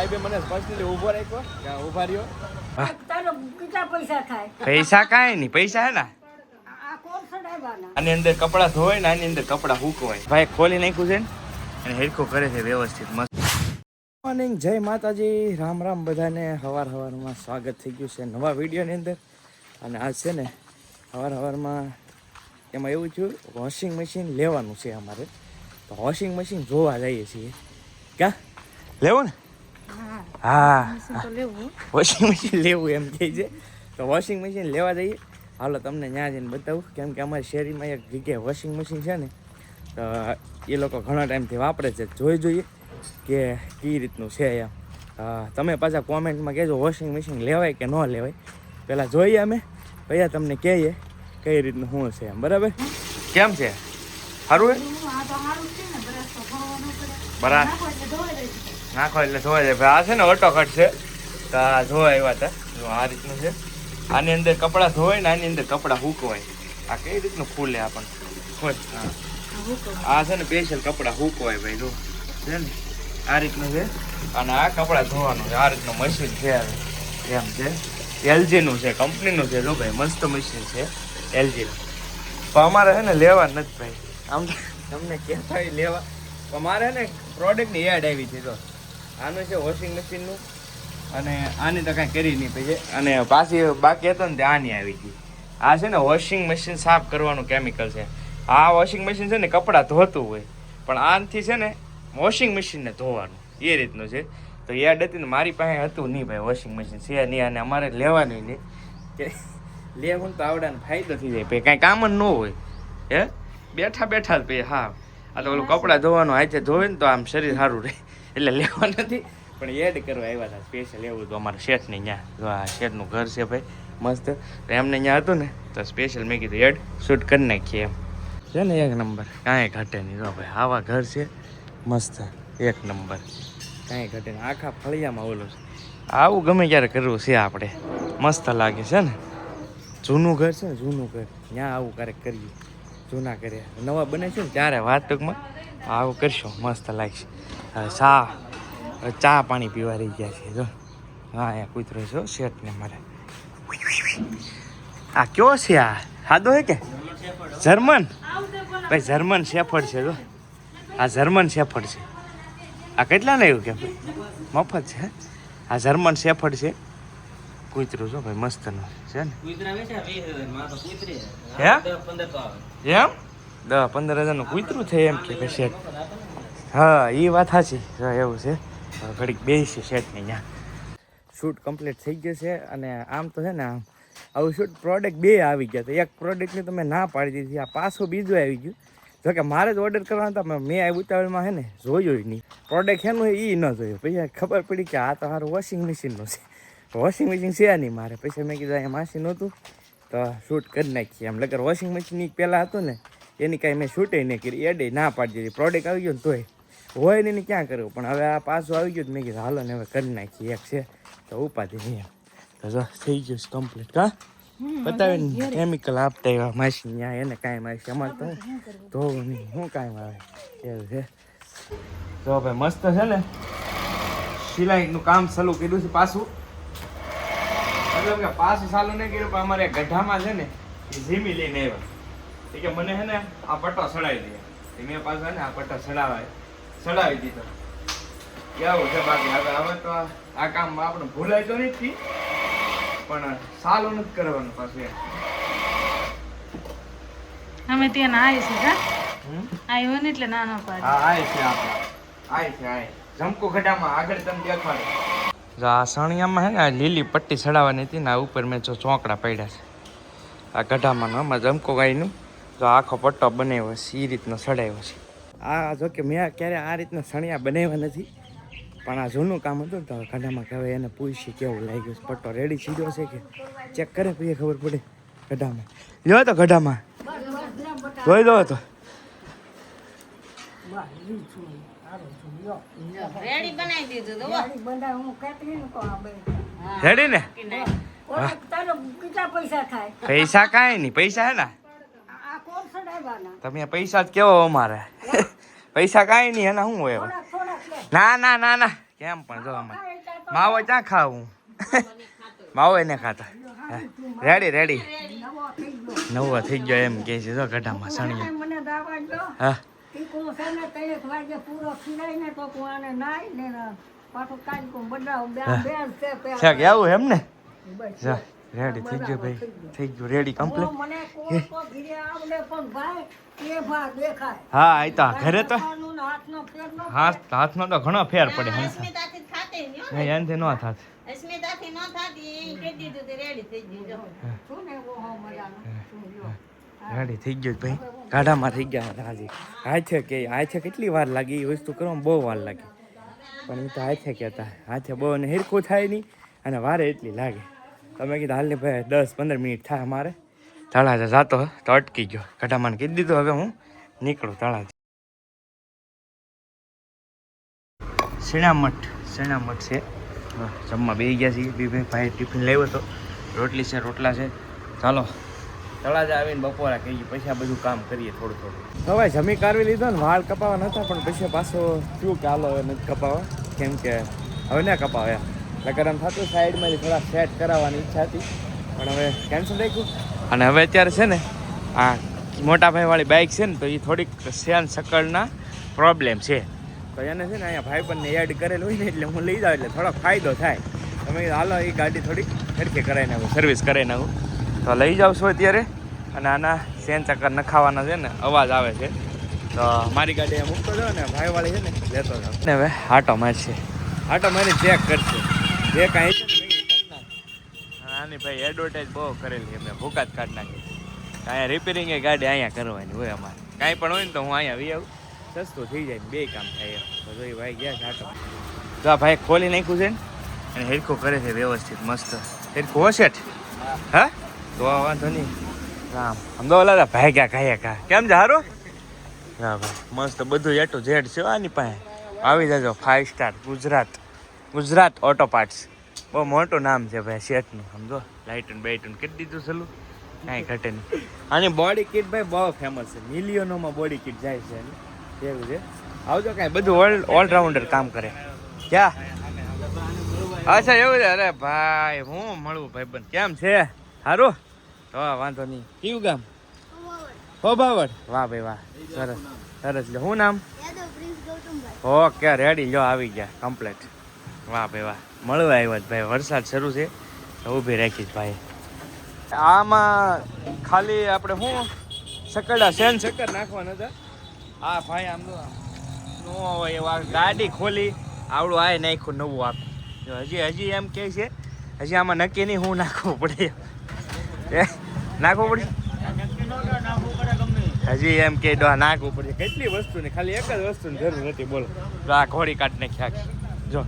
સાહેબે મને પર્સનલી ઊભો રાખ્યો કે ઊભા રહ્યો. તારો કેટલા પૈસા થાય? પૈસા કાંઈ નહીં, પૈસા હે ને આ કોણ સડાવવાના? આની અંદર કપડા ધોય ને આની અંદર કપડા હુકવાય. ભાઈ ખોલી નાખ્યું છે ને અને હેરખો કરે છે વ્યવસ્થિત મસ્ત. મોર્નિંગ, જય માતાજી, રામ રામ બધાને. સવારમાં સ્વાગત થઈ ગયું છે નવા વિડીયોની અંદર. અને આજ છે ને સવારમાં એમાં એવું થયું, વોશિંગ મશીન લેવાનું છે અમારે. તો વોશિંગ મશીન જોવા જઈએ છીએ. ક્યાં લેવું ને? હા, વોશિંગ મશીન લેવું એમ કહે છે. તો વોશિંગ મશીન લેવા જઈએ. હાલો તમને ત્યાં જઈને બતાવું. કેમ કે અમારી શેરીમાં એક જગ્યાએ વોશિંગ મશીન છે ને, તો એ લોકો ઘણા ટાઈમથી વાપરે છે. જોઈએ કે કઈ રીતનું છે એમ. તમે પાછા કોમેન્ટમાં કહેજો વોશિંગ મશીન લેવાય કે ન લેવાય. પહેલાં જોઈએ અમે, ભૈયા તમને કહીએ કઈ રીતનું શું છે એમ. બરાબર? કેમ છે? સારું હે? બરાબર, નાખો એટલે ધોવાઈ જાય. આ છે ને ઓટો કટ છે, તો આ ધોવા આવ્યા હતા. જો આ રીતનું છે. આની અંદર કપડાં ધોવાય ને આની અંદર કપડાં હુકવાય. આ કઈ રીતનું ફૂલે આપણને? આ છે ને સ્પેશિયલ કપડાં હુકવાય ભાઈ. જો છે ને આ રીતનું છે. અને આ કપડાં ધોવાનું છે. આ રીતનું મશીન છે એમ છે. એલજીનું છે, કંપનીનું છે. જો ભાઈ મસ્ત મશીન છે એલજીનું. તો અમારે છે ને લેવા નથી ભાઈ. આમ તમને કહેતા હોય લેવા, તો મારે ને પ્રોડક્ટની એડ આવી છે. તો આનું છે વોશિંગ મશીનનું, અને આની તો કાંઈ કરી નહીં પછી. અને પાછી બાકી હતો ને તે આની આવી ગઈ. આ છે ને વોશિંગ મશીન સાફ કરવાનું કેમિકલ છે. આ વોશિંગ મશીન છે ને કપડાં ધોતું હોય, પણ આનાથી છે ને વોશિંગ મશીનને ધોવાનું એ રીતનું છે. તો એડ હતી ને મારી પાસે હતું નહીં ભાઈ વોશિંગ મશીન છે નહીં, અને અમારે લેવાનું નહીં કે લેવું તો આવડાને ફાયદો થઈ જાય. કાંઈ કામ જ ન હોય હે, બેઠા બેઠા જ ભાઈ. હા, આ તો ઓલું કપડાં ધોવાનું હાથે ધોવે ને તો આમ શરીર સારું રહે, એટલે લેવા નથી પણ એડ કરવા આવ્યા હતા સ્પેશિયલ. એવું તો અમારા શેઠને ત્યાં, જો આ શેઠનું ઘર છે ભાઈ મસ્ત. તો એમને ત્યાં હતું ને તો સ્પેશિયલ મેં કીધું એડ શૂટ કરી નાખીએ એમ. છે ને એક નંબર, કાંઈ ઘટે નહીં. જો ભાઈ આવા ઘર છે મસ્ત, એક નંબર, કાંઈ ઘટે નહીં. આખા ફળિયામાં ઓલું છે. આવું ગમે ત્યારે કરવું છે આપણે, મસ્ત લાગે છે ને. જૂનું ઘર છે ને, જૂનું ઘર, ત્યાં આવું ક્યારેક કરીએ. જૂના કર્યા, નવા બને છે ને ત્યારે વાત ટૂંકમાં આવું કરશું, મસ્ત લાગશે. હવે ચા પાણી પીવા રહી ગયા છે. જો હા, અહીંયા કૂતરો છે શેઠને મારે. આ કયો છે? આ સાદો હે કે જર્મન? ભાઈ જર્મન શેફર્ડ છે. જો આ જર્મન શેફર્ડ છે. આ કેટલા ને એવું કે મફત છે? આ જર્મન શેફર્ડ છે કૂતરું. છો ભાઈ મસ્તનું છે ને. એમ 10-15 હજારનું કૂતરું થાય એમ કે શેઠ? હા, એ વાત સાચી. એવું છે. ઘડીક બેસી શેઠને ત્યાં. શૂટ કમ્પ્લીટ થઈ ગયું છે. અને આમ તો છે ને આવું શૂટ પ્રોડક્ટ બે આવી ગયા. તો એક પ્રોડક્ટની તો મેં ના પાડી દીધી, આ પાછું બીજું આવી ગયું. જોકે મારે જ ઓર્ડર કરવાનો હતા, મેં આ ઉતાવળમાં છે ને જોયું નહીં પ્રોડક્ટ એનું એ ન જોયું. પછી ખબર પડી કે આ તો મારું વોશિંગ મશીનનું છે. વોશિંગ મશીન છે નહીં મારે. પછી મેં કીધું અહીંયા મશીન નહોતું તો શૂટ કરી નાખીએ એમ. લગર વોશિંગ મશીન પહેલાં હતું ને એની કાંઈ મેં શૂટે નહીં કરી, એડે ના પાડી દીધી. પ્રોડક્ટ આવી ગયો ને તોય હોય ને એને ક્યાં કરવું. પણ હવે આ પાછું આવી ગયું તો મેં કીધું હાલો ને હવે કરી નાખીએ. એક છે તો ઉપાધિ નહીં. તો જો થઈ ગયું છે કમ્પ્લીટ. કા બતાવીને કેમિકલ આપતા એવા મશીન ત્યાં એને કાંઈ માસી અમારે તો ધોવું નહીં, શું કાંઈ આવે એવું છે. તો ભાઈ મસ્ત છે ને સિલાઈનું કામ ચાલુ કર્યું છે પાછું. મતલબ કે પાછું ચાલુ નહીં કર્યું, પણ અમારે ગઢામાં છે ને એ ઝીમી લઈને આવ્યા કે મને છે ને આ પટ્ટો ચડાવી દે. મેં પાછું છે ને આ પટ્ટો ચડાવી દીધો. કેવું છે બાકી હવે તો આ કામ આપણે ભૂલાય તો નથી, પણ સાલું નથી કરવાનું પાછું. અમે ત્યાં આવી છે કા આવ્યો ને એટલે નાનો પાડ. હા આય છે આપણા, આય છે આય જમકો ગઢામાં આગળ તમે દેખાડો. જો આ સણિયામાં છે ને આ લીલી પટ્ટી ચડાવવાની હતી ને આ ઉપર મેં જો ચોંકડા પડ્યા છે આ ગઢામાં. આમાં જમકો ગાયનું જો આખો પટ્ટો બનાવ્યો છે એ રીતનો ચડાવ્યો છે. આ જો કે મેં ક્યારે આ રીતના સણિયા બનાવ્યા નથી, પણ આ જૂનું કામ હતું તો ગઢામાં કે હવે એને પૂછી કેવું લાગ્યું છે. પટ્ટો રેડી સીધો છે કે ચેક કરે પછી ખબર પડે. ગઢામાં લ્યો તો ગઢામાં જોઈ દો તો રેડી બનાવી દીધું તો રેડી ને. તારો કેટલા પૈસા થાય? પૈસા કાંઈ નહીં, પૈસા હે ને આ કોણ સડાવવાના? તમે પૈસા જ કેવો અમારે પૈસા કાંઈ નહીં એના શું હોય. ના ના ના ના કેમ પણ જો અમારે માવો ક્યાં ખાવું માવો એને ખાતા રેડી રેડી નવો થઈ ગયો એમ કે છે તો ગઢામાં સણિયા મને દાવા જો હા ટીકો છે ને 3 વાગે પૂરો ખીરાય ને તો કોને નાઈ ને પાછો કાઈ કો બડાવ બે છે છે કે આવું એમ ને જા રેડી થઈ ગયો ભાઈ થઈ ગયું રેડી કમ્પ્લીટ મને કો ઘીરે આવડે પણ ભાઈ એ ભા દેખાય હા આ તો ઘરે તો હાથનો ફેરનો હાથનો તો ઘણો ફેર પડે હંસા અસ્મિતાથી થાતે ને હો. નહીં એનથી ન થાત અસ્મિતાથી ન થાતી એ કહી દીધું તે રેડી થઈ ગયું જો. શું ને વો હો મજાનો શું લ્યો રેડી થઈ ગયો ભાઈ ગાડામાં થઈ ગયા હતા હાજી આ છે કેટલી વાર લાગી એ વસ્તુ કરવામાં બહુ વાર લાગી પણ એ તો આ છે કહેતા હાથે બહુ અને હિરખું થાય નહીં અને વારે એટલી લાગે તમે કીધું હાલને ભાઈ 10-15 મિનિટ થાય મારે તળાજા જાતો તો અટકી ગયો ગઢામાં કીધું દીધું હવે હું નીકળું તળાજા શેણામઠ છે જમવા બેસી ગયા છીએ બી ભાઈ ટિફિન લેવો તો રોટલી છે રોટલા છે ચાલો તળાજા આવીને બપોરા કહીએ પછી આ બધું કામ કરીએ થોડું હવે જમી કાઢવી લીધો ને વાળ કપાવા નહોતા પણ પછી પાછો શું કે હાલો હવે નથી કપાવા કેમ કે હવે ના કપાવ્યા એટલે ગરમ થતું સાઈડમાંથી થોડા સેટ કરાવવાની ઈચ્છા હતી પણ હવે કેન્સલ થઈ ગયું અને હવે અત્યારે છે ને આ મોટા ભાઈવાળી બાઇક છે ને તો એ થોડીક શેન સકળના પ્રોબ્લેમ છે તો એને છે ને અહીંયા ભાઈબંધને એડ કરેલું હોય ને એટલે હું લઈ જાઉં એટલે થોડો ફાયદો થાય તમે હાલો એ ગાડી થોડીક સરખી કરાવી નાખું સર્વિસ કરાવી નાખું તો લઈ જાઉં છું અત્યારે અને આના શેન ચક્કર નખાવાના છે ને અવાજ આવે છે તો મારી ગાડી અહીંયા મૂકતો જાઉં ને ભાઈવાળી છે ને લેતો જાઉં ને હવે આટો મારશે આટો મારી ચેક કરશે જે કાંઈ છે ને કરી નાખે આની ભાઈ એડવર્ટાઈઝ બહુ કરેલી એમને ભૂકા જ કાઢી નાખી અહીંયા રિપેરિંગ એ ગાડી અહીંયા કરવાની હોય અમારે કાંઈ પણ હોય ને તો હું અહીંયા આવી આવું સસ્તું થઈ જાય બે કામ થાય તો જો એ ભાઈ ગયા છે આટો તો આ ભાઈ ખોલી નાખ્યું છે ને અને હેરખું કરે છે વ્યવસ્થિત મસ્ત હેરખું હશે હા તો વાંધો નહીં રામ અમદાવાદ ભાઈ ગયા ખાયા ખા કેમ છે હારું હા ભાઈ મસ્ત બધું A to Z છે આની પાસે આવી જજો 5 સ્ટાર ગુજરાત ઓટો પાર્ટ્સ બહુ મોટું નામ છે ભાઈ શેઠનું સમજો લાઇટન બાઇટન કેટલી દીધું સલું કાંઈ ઘટે નહીં આની બોડી કિટ ભાઈ બહુ ફેમસ છે મિલિયનોમાં બોડી કિટ જાય છે એની એવું છે આવજો કાંઈ બધું ઓલરાઉન્ડર કામ કરે ક્યાં અચ્છા એવું છે અરે ભાઈ હું મળું ભાઈબંધ કેમ છે સારું તો વાંધો નહીં કયું ગામ ખોબાવડ વાહ ભાઈ વાહ સરસ સરસ લે શું નામ ઓકે રેડી લો આવી ગયા કમ્પ્લીટ વાહ ભાઈ વાહ મળવા આવ્યા જ ભાઈ વરસાદ શરૂ છે તો ઊભી રાખીશ ભાઈ આમાં ખાલી આપણે શું શેન શક્કર નાખવાના હતા હા ભાઈ આમ નો હોય એવા ગાડી ખોલી આવડું આ નાખ્યું નવું આપ્યું હજી એમ કહે છે હજી આમાં નક્કી નહીં હું નાખવું પડે નાખવું પડે હજી એમ કે નાખવું પડે કેટલી વસ્તુની ખાલી એક જ વસ્તુની જરૂર હતી બોલો આ ઘોડી કાઢ નાખી જો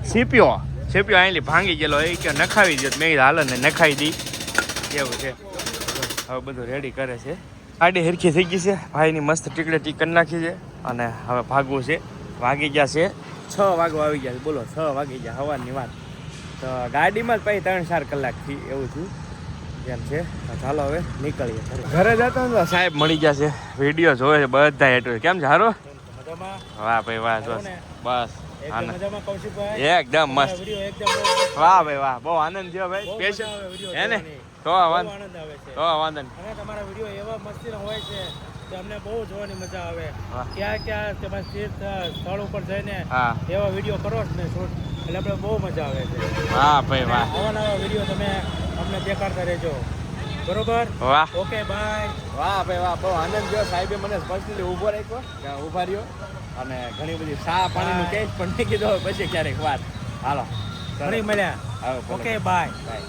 સીપીઓ અહીંથી ભાંગી ગયેલો એ કે નખાવી દો મેં કીધું હાલો ને નખાવી દઈ એવું છે હવે બધું રેડી કરે છે ગાડી હરખી થઈ ગઈ છે ભાઈની મસ્ત ટીકડે ટીક કરી નાખી છે અને હવે ભાગવું છે વાગી ગયા છે 6 વાગવા આવી ગયા છે બોલો 6 વાગી ગયા સવારની વાત તો ગાડીમાં જ પછી 3-4 કલાકથી એવું થયું જેમ છે ચાલો હવે નીકળીએ ઘરે જતા ને સાહેબ મળી ગયા છે વિડીયો જોવે છે બધા હેઠળ કેમ છે હારો વાહ ભાઈ વાહ બસ બસ એકદમ મસ્ત વાહ ભાઈ વાહ બહુ આનંદ થયો ભાઈ સ્પેશિયલ હે ને તો વાંધો નહીં તમારા વિડીયો એવા મસ્તી હોય છે કે અમને બહુ જોવાની મજા આવે ક્યાં તમે સ્થળ ઉપર જઈને એવા વિડીયો કરો ને શૂટ એટલે આપણે બહુ મજા આવે છે વાહ ભાઈ વાહ આવા નવા વિડીયો તમે અમને દેખાડતા રહેજો બરોબર વાહ ઓકે બાય વાહ ભાઈ વાહ બહુ આનંદ થયો સાહેબે મને પર્સનલી ઊભો રાખ્યો ઊભા રહ્યો અને ઘણી બધી ચા પાણીનું કેસ પણ નહીં કીધું પછી ક્યારેક વાત હાલો ઘણી મળ્યા ઓકે બાય